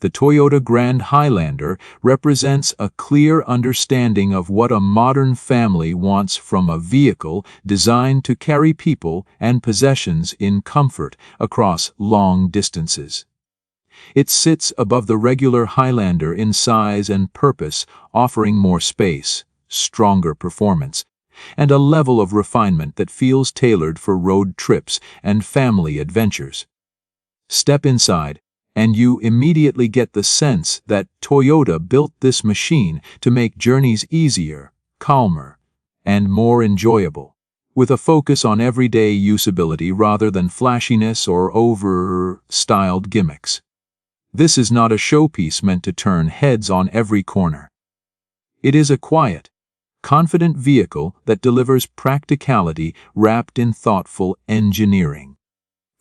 The Toyota Grand Highlander represents a clear understanding of what a modern family wants from a vehicle designed to carry people and possessions in comfort across long distances. It sits above the regular Highlander in size and purpose, offering more space, stronger performance, and a level of refinement that feels tailored for road trips and family adventures. Step inside, and you immediately get the sense that Toyota built this machine to make journeys easier, calmer, and more enjoyable, with a focus on everyday usability rather than flashiness or over-styled gimmicks. This is not a showpiece meant to turn heads on every corner. It is a quiet, confident vehicle that delivers practicality wrapped in thoughtful engineering.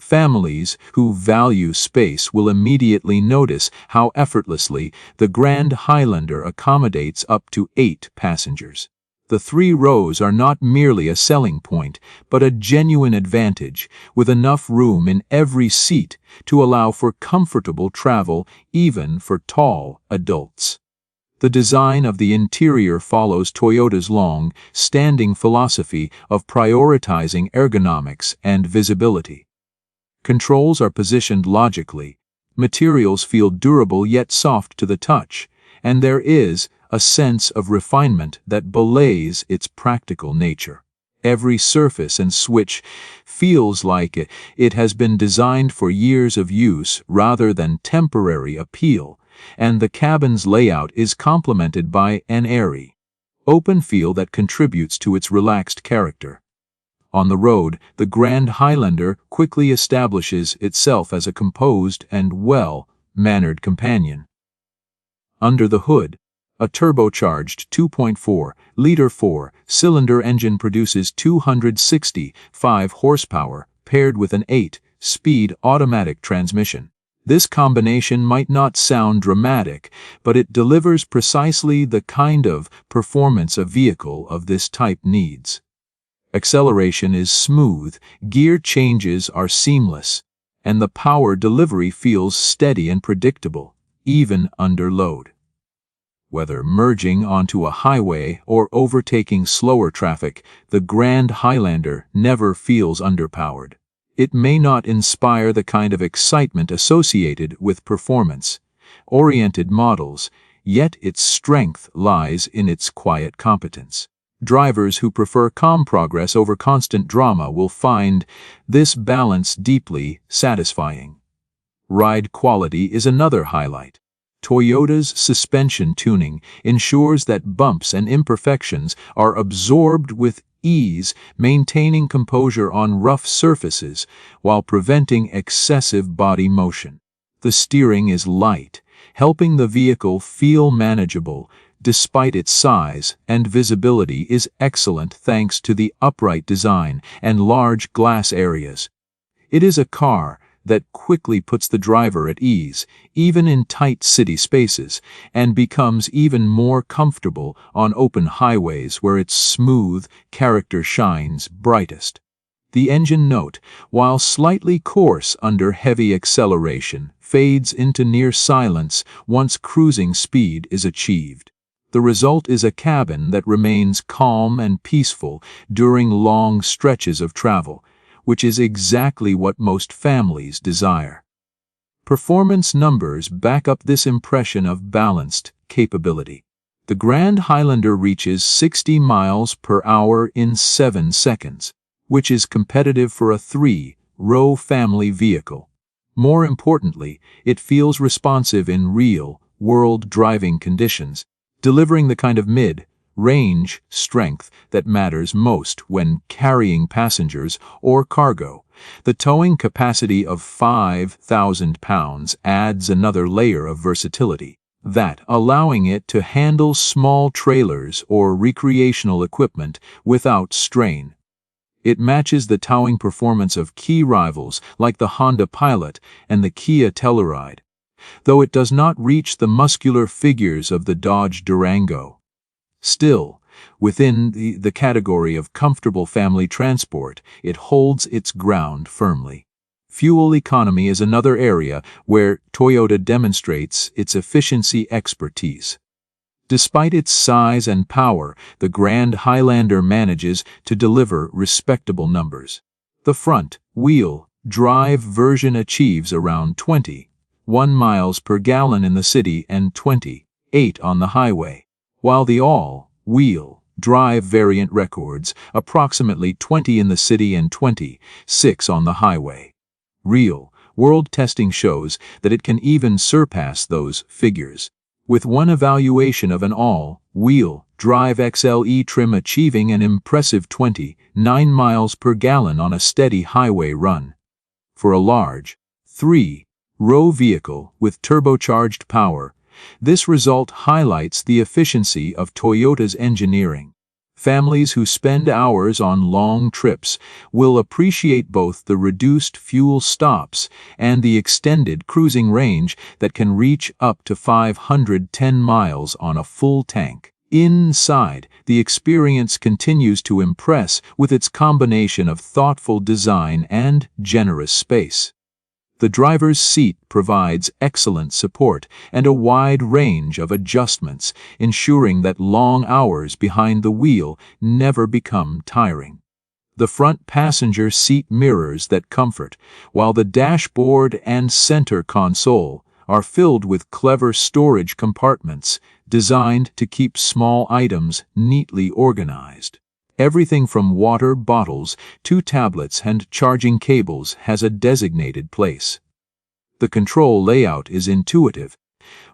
Families who value space will immediately notice how effortlessly the Grand Highlander accommodates up to 8 passengers. The 3 rows are not merely a selling point, but a genuine advantage, with enough room in every seat to allow for comfortable travel even for tall adults. The design of the interior follows Toyota's long-standing philosophy of prioritizing ergonomics and visibility. Controls are positioned logically, materials feel durable yet soft to the touch, and there is a sense of refinement that belies its practical nature. Every surface and switch feels like it has been designed for years of use rather than temporary appeal, and the cabin's layout is complemented by an airy, open feel that contributes to its relaxed character. On the road, the Grand Highlander quickly establishes itself as a composed and well-mannered companion. Under the hood, a turbocharged 2.4-liter 4-cylinder engine produces 265 horsepower paired with an 8-speed automatic transmission. This combination might not sound dramatic, but it delivers precisely the kind of performance a vehicle of this type needs. Acceleration is smooth, gear changes are seamless, and the power delivery feels steady and predictable, even under load. Whether merging onto a highway or overtaking slower traffic, the Grand Highlander never feels underpowered. It may not inspire the kind of excitement associated with performance-oriented models, yet its strength lies in its quiet competence. Drivers who prefer calm progress over constant drama will find this balance deeply satisfying. Ride quality is another highlight. Toyota's suspension tuning ensures that bumps and imperfections are absorbed with ease, maintaining composure on rough surfaces while preventing excessive body motion. The steering is light, helping the vehicle feel manageable despite its size, and visibility is excellent thanks to the upright design and large glass areas. It is a car that quickly puts the driver at ease, even in tight city spaces, and becomes even more comfortable on open highways where its smooth character shines brightest. The engine note, while slightly coarse under heavy acceleration, fades into near silence once cruising speed is achieved. The result is a cabin that remains calm and peaceful during long stretches of travel, which is exactly what most families desire. Performance numbers back up this impression of balanced capability. The Grand Highlander reaches 60 miles per hour in 7 seconds, which is competitive for a 3-row family vehicle. More importantly, it feels responsive in real-world driving conditions, delivering the kind of mid-range strength that matters most when carrying passengers or cargo. The towing capacity of 5,000 pounds adds another layer of versatility, allowing it to handle small trailers or recreational equipment without strain. It matches the towing performance of key rivals like the Honda Pilot and the Kia Telluride, though it does not reach the muscular figures of the Dodge Durango. Still, within the category of comfortable family transport, it holds its ground firmly. Fuel economy is another area where Toyota demonstrates its efficiency expertise. Despite its size and power, the Grand Highlander manages to deliver respectable numbers. The front-wheel drive version achieves around 21 miles per gallon in the city and 28 on the highway, while the all-wheel drive variant records approximately 20 in the city and 26 on the highway. Real-world testing shows that it can even surpass those figures, with one evaluation of an all-wheel drive XLE trim achieving an impressive 29 miles per gallon on a steady highway run. For a large, three-row vehicle with turbocharged power, this result highlights the efficiency of Toyota's engineering. Families who spend hours on long trips will appreciate both the reduced fuel stops and the extended cruising range that can reach up to 510 miles on a full tank. Inside, the experience continues to impress with its combination of thoughtful design and generous space. The driver's seat provides excellent support and a wide range of adjustments, ensuring that long hours behind the wheel never become tiring. The front passenger seat mirrors that comfort, while the dashboard and center console are filled with clever storage compartments designed to keep small items neatly organized. Everything from water bottles to tablets and charging cables has a designated place. The control layout is intuitive,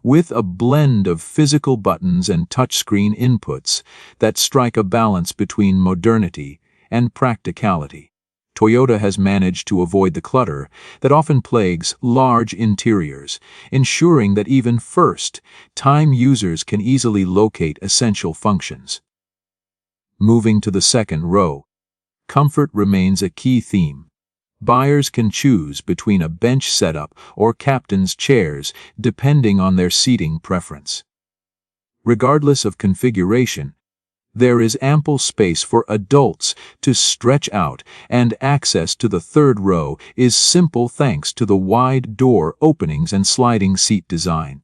with a blend of physical buttons and touchscreen inputs that strike a balance between modernity and practicality. Toyota has managed to avoid the clutter that often plagues large interiors, ensuring that even first-time users can easily locate essential functions. Moving to the second row, comfort remains a key theme. Buyers can choose between a bench setup or captain's chairs depending on their seating preference. Regardless of configuration, there is ample space for adults to stretch out, and access to the third row is simple thanks to the wide door openings and sliding seat design.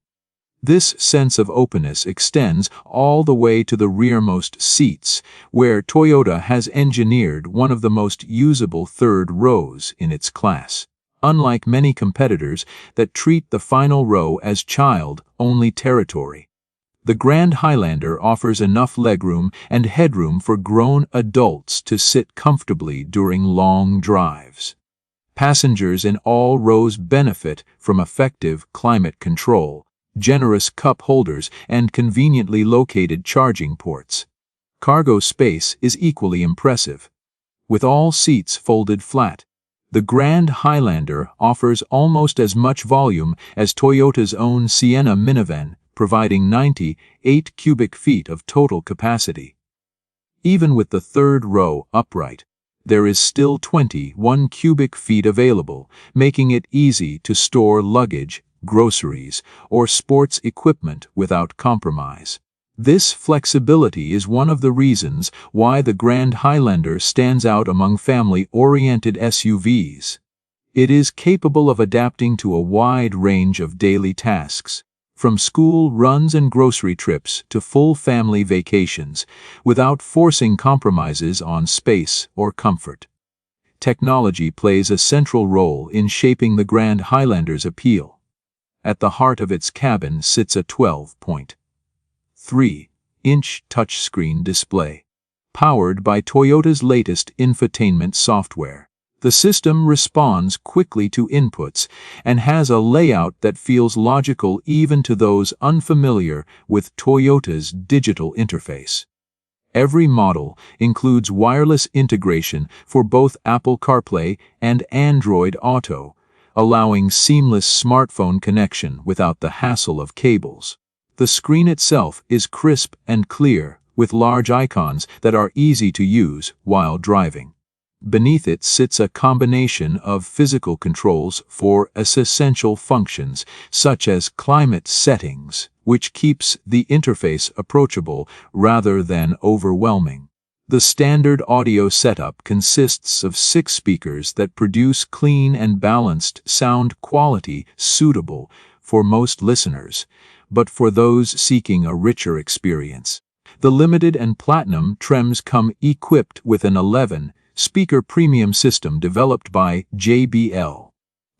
This sense of openness extends all the way to the rearmost seats, where Toyota has engineered one of the most usable third rows in its class. Unlike many competitors that treat the final row as child-only territory, the Grand Highlander offers enough legroom and headroom for grown adults to sit comfortably during long drives. Passengers in all rows benefit from effective climate control, generous cup holders, and conveniently located charging ports. Cargo space is equally impressive. With all seats folded flat, the Grand Highlander offers almost as much volume as Toyota's own Sienna minivan, providing 98 cubic feet of total capacity. Even with the third row upright, there is still 21 cubic feet available, making it easy to store luggage, groceries, or sports equipment without compromise. This flexibility is one of the reasons why the Grand Highlander stands out among family-oriented SUVs. It is capable of adapting to a wide range of daily tasks, from school runs and grocery trips to full family vacations, without forcing compromises on space or comfort. Technology plays a central role in shaping the Grand Highlander's appeal. At the heart of its cabin sits a 12.3-inch touchscreen display, powered by Toyota's latest infotainment software. The system responds quickly to inputs and has a layout that feels logical even to those unfamiliar with Toyota's digital interface. Every model includes wireless integration for both Apple CarPlay and Android Auto, allowing seamless smartphone connection without the hassle of cables. The screen itself is crisp and clear, with large icons that are easy to use while driving. Beneath it sits a combination of physical controls for essential functions, such as climate settings, which keeps the interface approachable rather than overwhelming. The standard audio setup consists of 6 speakers that produce clean and balanced sound quality suitable for most listeners, but for those seeking a richer experience. The Limited and Platinum trims come equipped with an 11-speaker premium system developed by JBL.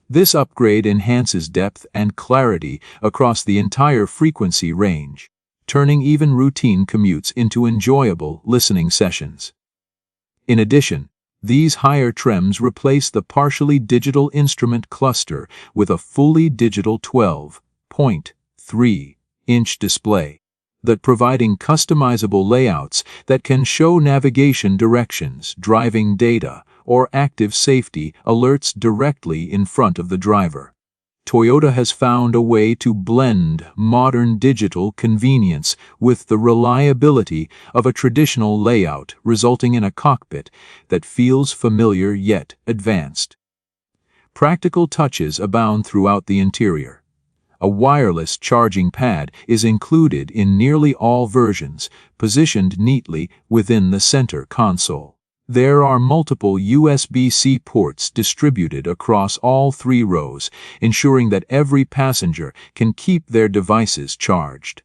This upgrade enhances depth and clarity across the entire frequency range, turning even routine commutes into enjoyable listening sessions. In addition, these higher trims replace the partially digital instrument cluster with a fully digital 12.3-inch display that providing customizable layouts that can show navigation directions, driving data, or active safety alerts directly in front of the driver. Toyota has found a way to blend modern digital convenience with the reliability of a traditional layout, resulting in a cockpit that feels familiar yet advanced. Practical touches abound throughout the interior. A wireless charging pad is included in nearly all versions, positioned neatly within the center console. There are multiple USB-C ports distributed across all 3 rows, ensuring that every passenger can keep their devices charged.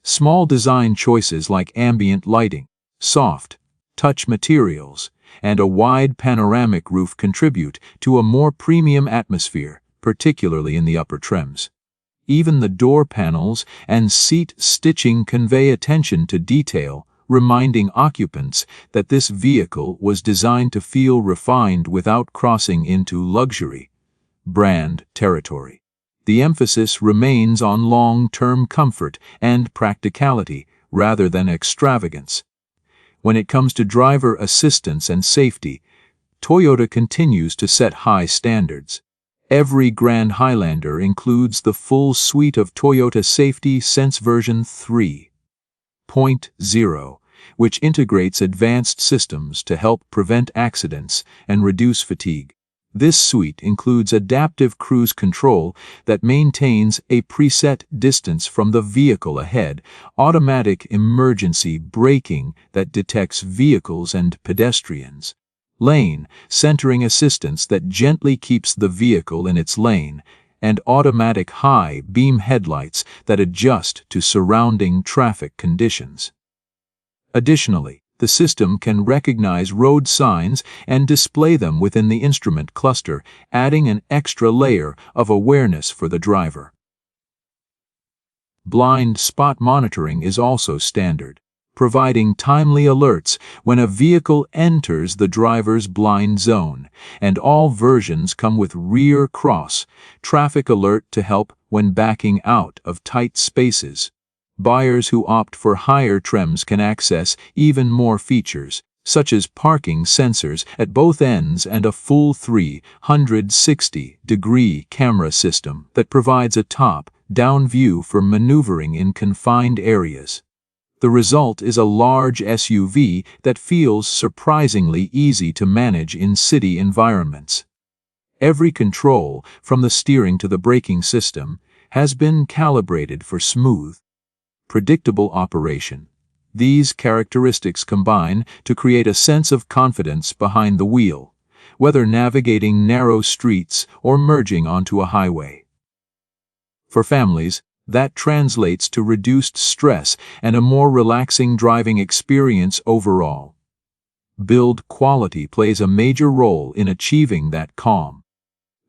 Small design choices like ambient lighting, soft, touch materials, and a wide panoramic roof contribute to a more premium atmosphere, particularly in the upper trims. Even the door panels and seat stitching convey attention to detail, reminding occupants that this vehicle was designed to feel refined without crossing into luxury brand territory. The emphasis remains on long-term comfort and practicality rather than extravagance. When it comes to driver assistance and safety, Toyota continues to set high standards. Every Grand Highlander includes the full suite of Toyota Safety Sense version 3.0, which integrates advanced systems to help prevent accidents and reduce fatigue. This suite includes adaptive cruise control that maintains a preset distance from the vehicle ahead, automatic emergency braking that detects vehicles and pedestrians, lane centering assistance that gently keeps the vehicle in its lane, and automatic high beam headlights that adjust to surrounding traffic conditions. Additionally, the system can recognize road signs and display them within the instrument cluster, adding an extra layer of awareness for the driver. Blind spot monitoring is also standard, providing timely alerts when a vehicle enters the driver's blind zone, and all versions come with rear cross traffic alert to help when backing out of tight spaces. Buyers who opt for higher trims can access even more features, such as parking sensors at both ends and a full 360-degree camera system that provides a top-down view for maneuvering in confined areas. The result is a large SUV that feels surprisingly easy to manage in city environments. Every control, from the steering to the braking system, has been calibrated for smooth, predictable operation. These characteristics combine to create a sense of confidence behind the wheel, whether navigating narrow streets or merging onto a highway. For families, that translates to reduced stress and a more relaxing driving experience overall. Build quality plays a major role in achieving that calm.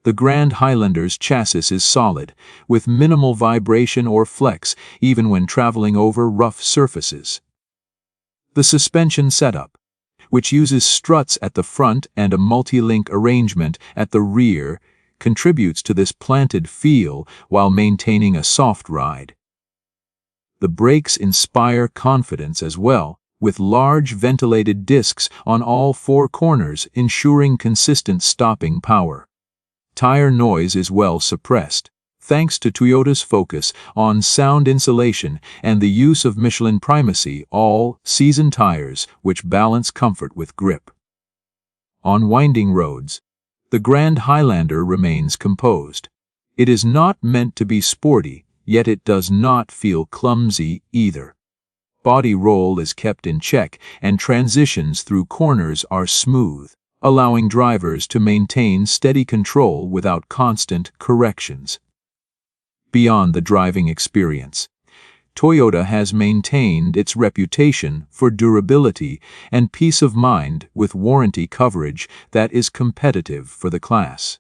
The Grand Highlander's chassis is solid, with minimal vibration or flex even when traveling over rough surfaces. The suspension setup, which uses struts at the front and a multi-link arrangement at the rear, contributes to this planted feel while maintaining a soft ride. The brakes inspire confidence as well, with large ventilated discs on all 4 corners ensuring consistent stopping power. Tire noise is well suppressed, thanks to Toyota's focus on sound insulation and the use of Michelin Primacy all-season tires which balance comfort with grip. On winding roads, the Grand Highlander remains composed. It is not meant to be sporty, yet it does not feel clumsy either. body roll is kept in check and transitions through corners are smooth, allowing drivers to maintain steady control without constant corrections. Beyond the driving experience, Toyota has maintained its reputation for durability and peace of mind with warranty coverage that is competitive for the class.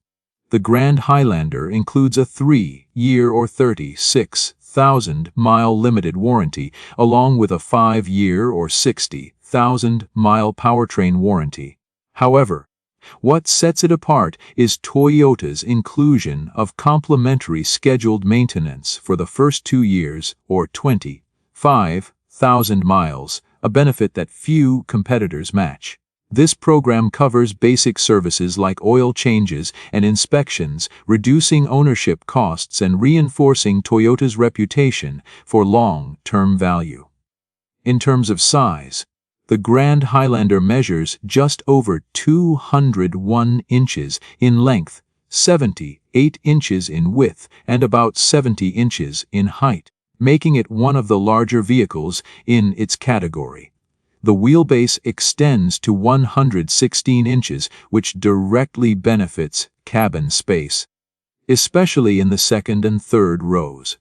The Grand Highlander includes a 3-year or 36,000-mile limited warranty, along with a 5-year or 60,000-mile powertrain warranty. However, what sets it apart is Toyota's inclusion of complimentary scheduled maintenance for the first 2 years or 25,000 miles, a benefit that few competitors match. This program covers basic services like oil changes and inspections, reducing ownership costs and reinforcing Toyota's reputation for long-term value. In terms of size, the Grand Highlander measures just over 201 inches in length, 78 inches in width, and about 70 inches in height, making it one of the larger vehicles in its category. The wheelbase extends to 116 inches, which directly benefits cabin space, especially in the second and third rows.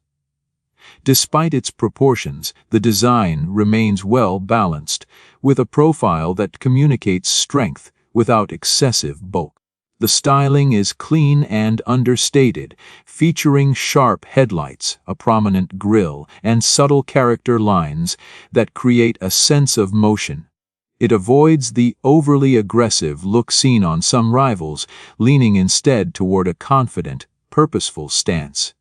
Despite its proportions, the design remains well balanced, with a profile that communicates strength without excessive bulk. The styling is clean and understated, featuring sharp headlights, a prominent grille, and subtle character lines that create a sense of motion. It avoids the overly aggressive look seen on some rivals, leaning instead toward a confident, purposeful stance.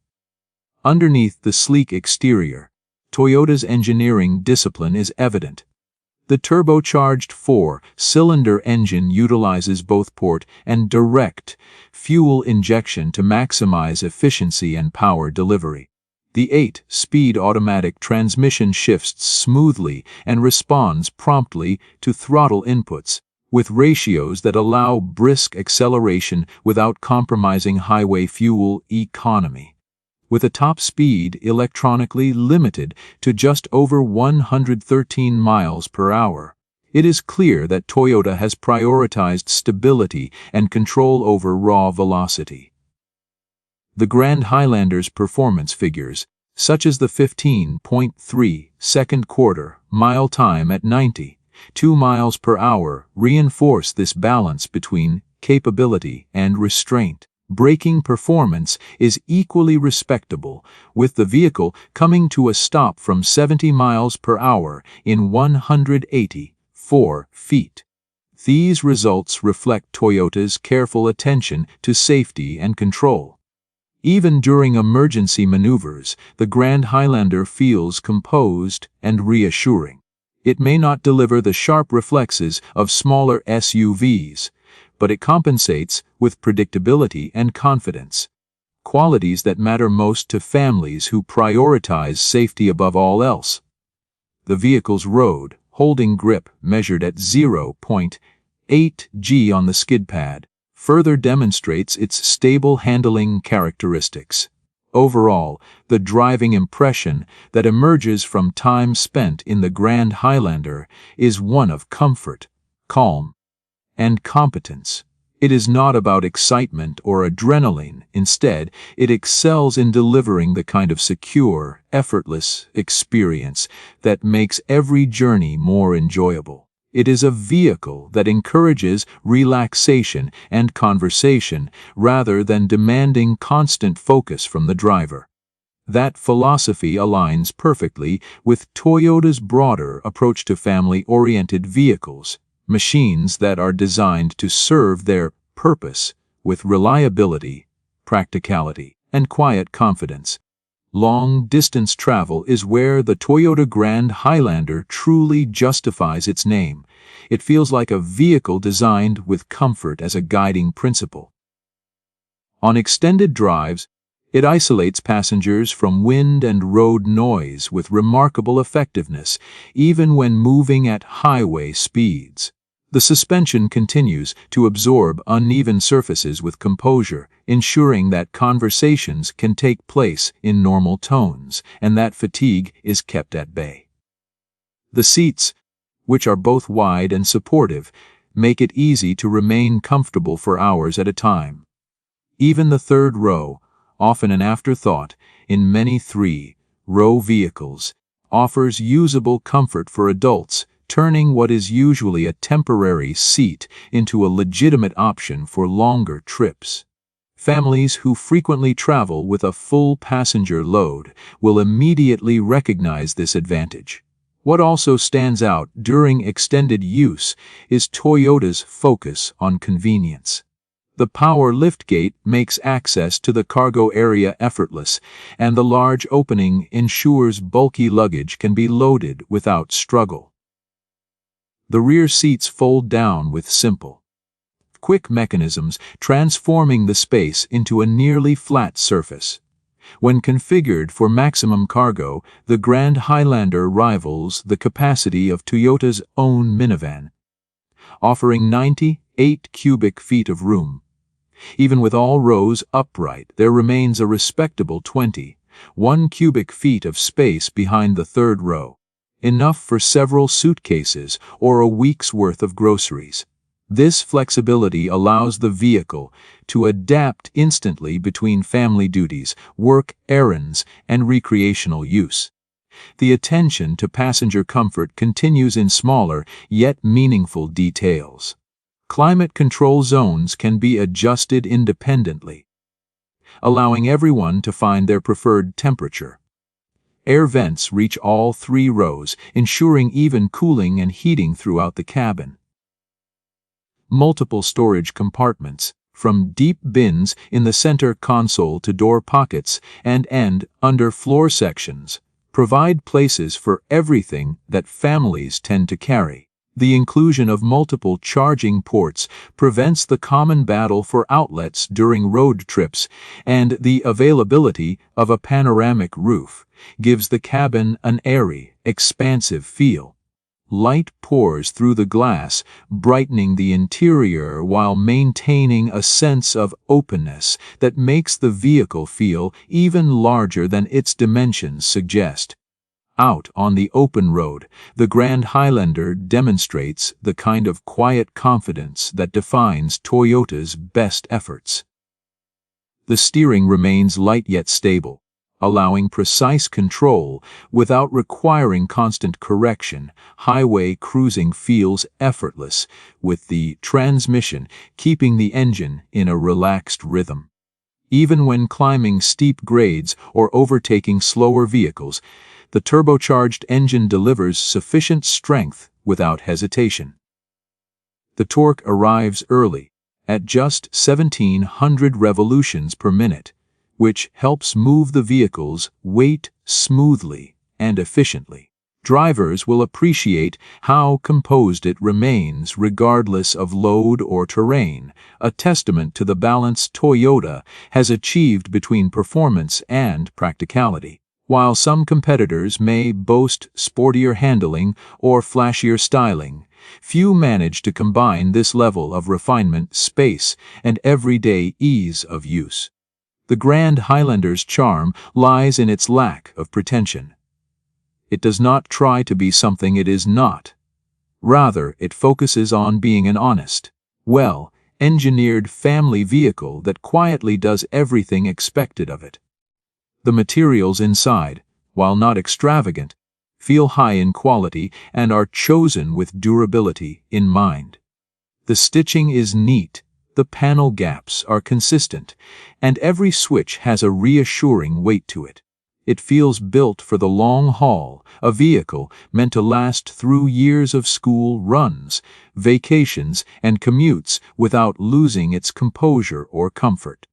Underneath the sleek exterior, Toyota's engineering discipline is evident. The turbocharged 4-cylinder engine utilizes both port and direct fuel injection to maximize efficiency and power delivery. The 8-speed automatic transmission shifts smoothly and responds promptly to throttle inputs, with ratios that allow brisk acceleration without compromising highway fuel economy. With a top speed electronically limited to just over 113 miles per hour, it is clear that Toyota has prioritized stability and control over raw velocity. The Grand Highlander's performance figures, such as the 15.3-second quarter-mile time at 92 miles per hour, reinforce this balance between capability and restraint. Braking performance is equally respectable, with the vehicle coming to a stop from 70 miles per hour in 184 feet. These results reflect Toyota's careful attention to safety and control. Even during emergency maneuvers, the Grand Highlander feels composed and reassuring. It may not deliver the sharp reflexes of smaller SUVs, but it compensates with predictability and confidence, qualities that matter most to families who prioritize safety above all else. The vehicle's road-holding grip, measured at 0.8 G on the skid pad, further demonstrates its stable handling characteristics. Overall, the driving impression that emerges from time spent in the Grand Highlander is one of comfort, calm, and competence. It is not about excitement or adrenaline. Instead, it excels in delivering the kind of secure, effortless experience that makes every journey more enjoyable. It is a vehicle that encourages relaxation and conversation rather than demanding constant focus from the driver. That philosophy aligns perfectly with Toyota's broader approach to family-oriented vehicles, machines that are designed to serve their purpose with reliability, practicality, and quiet confidence. Long-distance travel is where the Toyota Grand Highlander truly justifies its name. It feels like a vehicle designed with comfort as a guiding principle. On extended drives, it isolates passengers from wind and road noise with remarkable effectiveness, even when moving at highway speeds. The suspension continues to absorb uneven surfaces with composure, ensuring that conversations can take place in normal tones and that fatigue is kept at bay. The seats, which are both wide and supportive, make it easy to remain comfortable for hours at a time. Even the third row, often an afterthought in many three-row vehicles, offers usable comfort for adults, turning what is usually a temporary seat into a legitimate option for longer trips. Families who frequently travel with a full passenger load will immediately recognize this advantage. What also stands out during extended use is Toyota's focus on convenience. The power liftgate makes access to the cargo area effortless, and the large opening ensures bulky luggage can be loaded without struggle. The rear seats fold down with simple, quick mechanisms, transforming the space into a nearly flat surface. When configured for maximum cargo, the Grand Highlander rivals the capacity of Toyota's own minivan, offering 98 cubic feet of room. Even with all rows upright, there remains a respectable 21 cubic feet of space behind the third row, enough for several suitcases or a week's worth of groceries. This flexibility allows the vehicle to adapt instantly between family duties, work errands, and recreational use. The attention to passenger comfort continues in smaller, yet meaningful details. Climate control zones can be adjusted independently, allowing everyone to find their preferred temperature. Air vents reach all three rows, ensuring even cooling and heating throughout the cabin. Multiple storage compartments, from deep bins in the center console to door pockets and under-floor sections, provide places for everything that families tend to carry. The inclusion of multiple charging ports prevents the common battle for outlets during road trips, and the availability of a panoramic roof gives the cabin an airy, expansive feel. Light pours through the glass, brightening the interior while maintaining a sense of openness that makes the vehicle feel even larger than its dimensions suggest. Out on the open road, the Grand Highlander demonstrates the kind of quiet confidence that defines Toyota's best efforts. The steering remains light yet stable, allowing precise control without requiring constant correction. Highway cruising feels effortless, with the transmission keeping the engine in a relaxed rhythm. Even when climbing steep grades or overtaking slower vehicles, the turbocharged engine delivers sufficient strength without hesitation. The torque arrives early, at just 1,700 revolutions per minute, which helps move the vehicle's weight smoothly and efficiently. Drivers will appreciate how composed it remains regardless of load or terrain, a testament to the balance Toyota has achieved between performance and practicality. While some competitors may boast sportier handling or flashier styling, few manage to combine this level of refinement, space, and everyday ease of use. The Grand Highlander's charm lies in its lack of pretension. It does not try to be something it is not. Rather, it focuses on being an honest, well-engineered family vehicle that quietly does everything expected of it. The materials inside, while not extravagant, feel high in quality and are chosen with durability in mind. The stitching is neat, the panel gaps are consistent, and every switch has a reassuring weight to it. It feels built for the long haul, a vehicle meant to last through years of school runs, vacations, and commutes without losing its composure or comfort.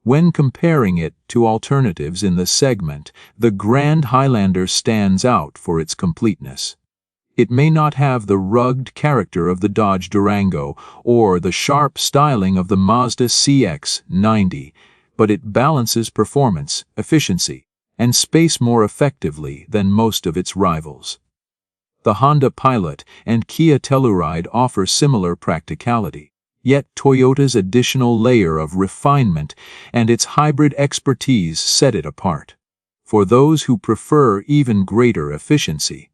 When comparing it to alternatives in the segment, the Grand Highlander stands out for its completeness. It may not have the rugged character of the Dodge Durango or the sharp styling of the Mazda CX-90, but it balances performance, efficiency, and space more effectively than most of its rivals. The Honda Pilot and Kia Telluride offer similar practicality. Yet Toyota's additional layer of refinement and its hybrid expertise set it apart. For those who prefer even greater efficiency,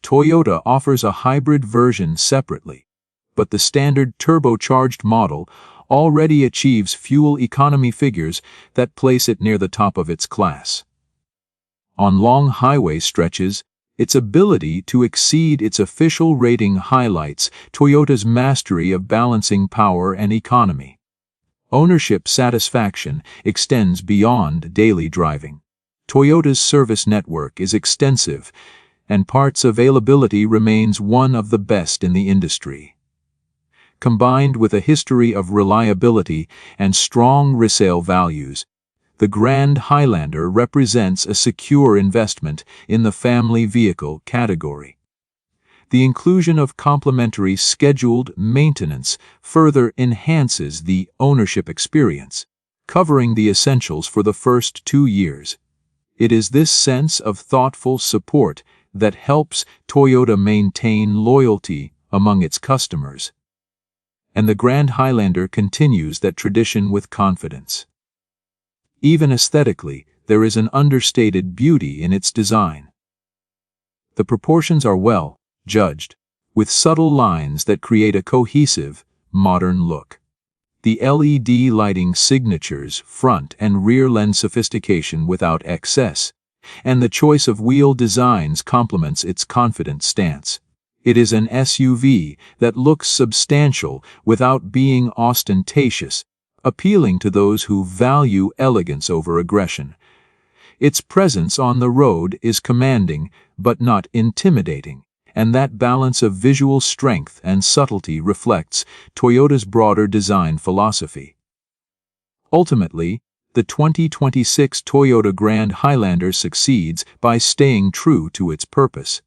Toyota offers a hybrid version separately, but the standard turbocharged model already achieves fuel economy figures that place it near the top of its class. On long highway stretches, its ability to exceed its official rating highlights Toyota's mastery of balancing power and economy. Ownership satisfaction extends beyond daily driving. Toyota's service network is extensive, and parts availability remains one of the best in the industry. Combined with a history of reliability and strong resale values, the Grand Highlander represents a secure investment in the family vehicle category. The inclusion of complementary scheduled maintenance further enhances the ownership experience, covering the essentials for the first 2 years. It is this sense of thoughtful support that helps Toyota maintain loyalty among its customers. And the Grand Highlander continues that tradition with confidence. Even aesthetically, there is an understated beauty in its design. The proportions are well judged, with subtle lines that create a cohesive, modern look. The LED lighting signatures front and rear lend sophistication without excess, and the choice of wheel designs complements its confident stance. It is an SUV that looks substantial without being ostentatious, appealing to those who value elegance over aggression. Its presence on the road is commanding but not intimidating, and that balance of visual strength and subtlety reflects Toyota's broader design philosophy. Ultimately, the 2026 Toyota Grand Highlander succeeds by staying true to its purpose.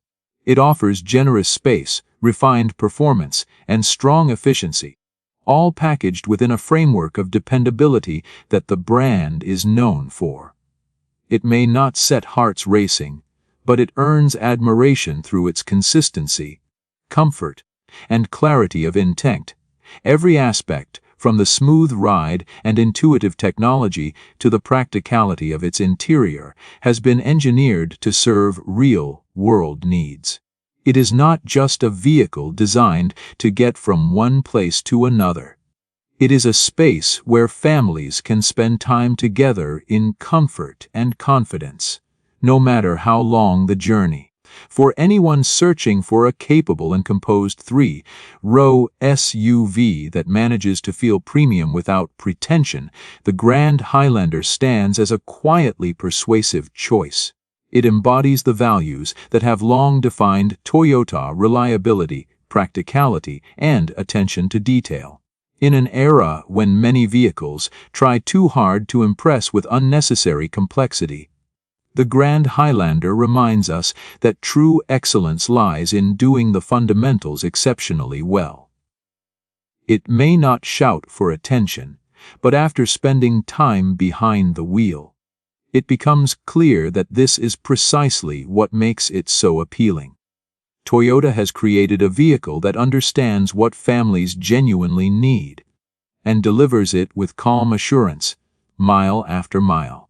It offers generous space, refined performance, and strong efficiency, all packaged within a framework of dependability that the brand is known for. It may not set hearts racing, but it earns admiration through its consistency, comfort, and clarity of intent. Every aspect, from the smooth ride and intuitive technology to the practicality of its interior, has been engineered to serve real-world needs. It is not just a vehicle designed to get from one place to another. It is a space where families can spend time together in comfort and confidence, no matter how long the journey. For anyone searching for a capable and composed 3-row SUV that manages to feel premium without pretension, the Grand Highlander stands as a quietly persuasive choice. It embodies the values that have long defined Toyota: reliability, practicality, and attention to detail. In an era when many vehicles try too hard to impress with unnecessary complexity, the Grand Highlander reminds us that true excellence lies in doing the fundamentals exceptionally well. It may not shout for attention, but after spending time behind the wheel, it becomes clear that this is precisely what makes it so appealing. Toyota has created a vehicle that understands what families genuinely need, and delivers it with calm assurance, mile after mile.